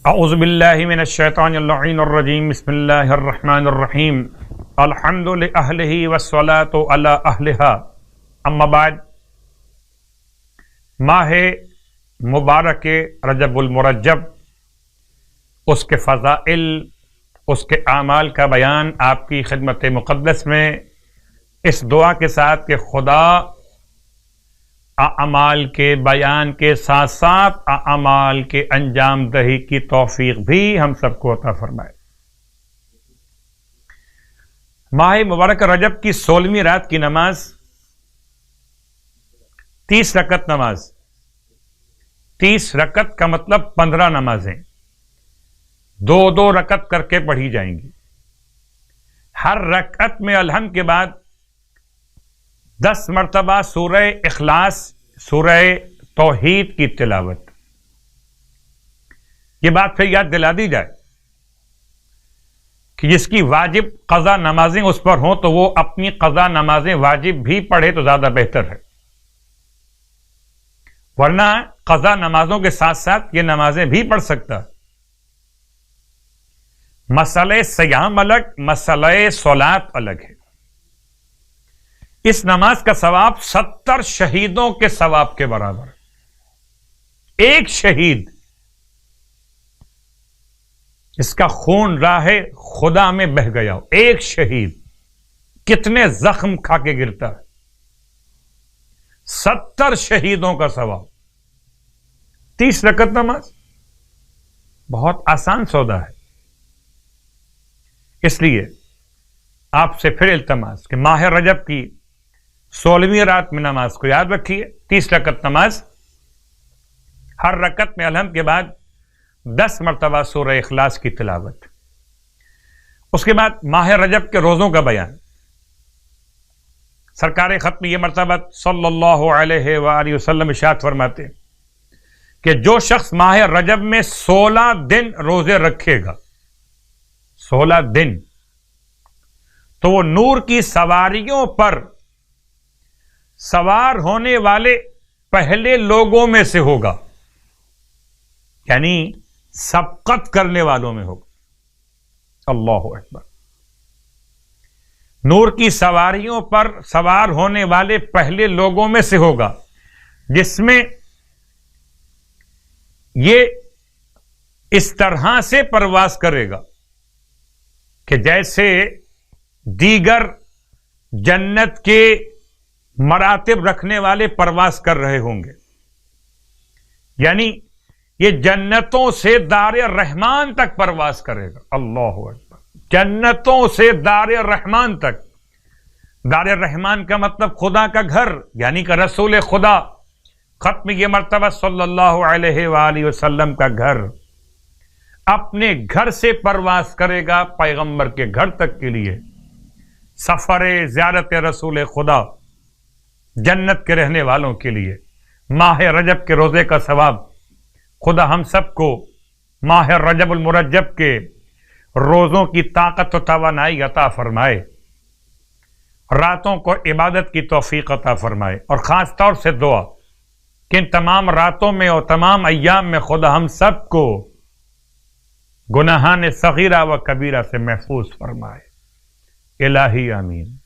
اعوذ باللہ من الشیطان اللعین الرجیم بسم اللہ الرحمن الرحیم الحمد لأہلہ والصلاة علی اہلہا اما بعد۔ ماہ مبارک رجب المرجب، اس کے فضائل، اس کے اعمال کا بیان آپ کی خدمت مقدس میں اس دعا کے ساتھ کہ خدا اعمال کے بیان کے ساتھ ساتھ اعمال کے انجام دہی کی توفیق بھی ہم سب کو عطا فرمائے۔ ماہ مبارک رجب کی 16ویں رات کی نماز 30 رکعت نماز، 30 رکعت کا مطلب 15 نمازیں 2 رکعت کر کے پڑھی جائیں گی۔ ہر رکعت میں الحمد کے بعد 10 مرتبہ سورہ اخلاص، سورہ توحید کی تلاوت۔ یہ بات پھر یاد دلا دی جائے کہ جس کی واجب قضا نمازیں اس پر ہوں تو وہ اپنی قضا نمازیں واجب بھی پڑھے تو زیادہ بہتر ہے، ورنہ قضا نمازوں کے ساتھ ساتھ یہ نمازیں بھی پڑھ سکتا ہے۔ مسئلہ صیام الگ، مسئلہ صلاۃ الگ ہے۔ اس نماز کا ثواب 70 شہیدوں کے ثواب کے برابر ہے۔ ایک شہید اس کا خون راہ خدا میں بہہ گیا ہو، ایک شہید کتنے زخم کھا کے گرتا ہے، 70 شہیدوں کا ثواب۔ 30 رکعت نماز بہت آسان سودا ہے۔ اس لیے آپ سے پھر التماس کہ ماہ رجب کی 16ویں رات میں نماز کو یاد رکھیے، 30 رکعت نماز، ہر رکعت میں الحمد کے بعد 10 مرتبہ سورہ اخلاص کی تلاوت۔ اس کے بعد ماہ رجب کے روزوں کا بیان۔ سرکار ختم یہ مرتبہ صلی اللہ علیہ وآلہ وسلم ارشاد فرماتے کہ جو شخص ماہ رجب میں 16 دن روزے رکھے گا، 16 دن، تو وہ نور کی سواریوں پر سوار ہونے والے پہلے لوگوں میں سے ہوگا، یعنی سبقت کرنے والوں میں ہوگا۔ اللہ اکبر۔ نور کی سواریوں پر سوار ہونے والے پہلے لوگوں میں سے ہوگا، جس میں یہ اس طرح سے پرواز کرے گا کہ جیسے دیگر جنت کے مراتب رکھنے والے پرواز کر رہے ہوں گے، یعنی یہ جنتوں سے دار رحمان تک پرواز کرے گا۔ اللہ اکبر۔ جنتوں سے دار رحمان تک۔ دار رحمان کا مطلب خدا کا گھر، یعنی کہ رسول خدا ختم یہ مرتبہ صلی اللہ علیہ وآلہ وسلم کا گھر۔ اپنے گھر سے پرواز کرے گا پیغمبر کے گھر تک کے لیے، سفر زیارت رسول خدا، جنت کے رہنے والوں کے لیے۔ ماہ رجب کے روزے کا ثواب خدا ہم سب کو ماہ رجب المرجب کے روزوں کی طاقت و توانائی عطا فرمائے، راتوں کو عبادت کی توفیق عطا فرمائے، اور خاص طور سے دعا کہ ان تمام راتوں میں اور تمام ایام میں خدا ہم سب کو گناہان صغیرہ و کبیرہ سے محفوظ فرمائے۔ الہی آمین۔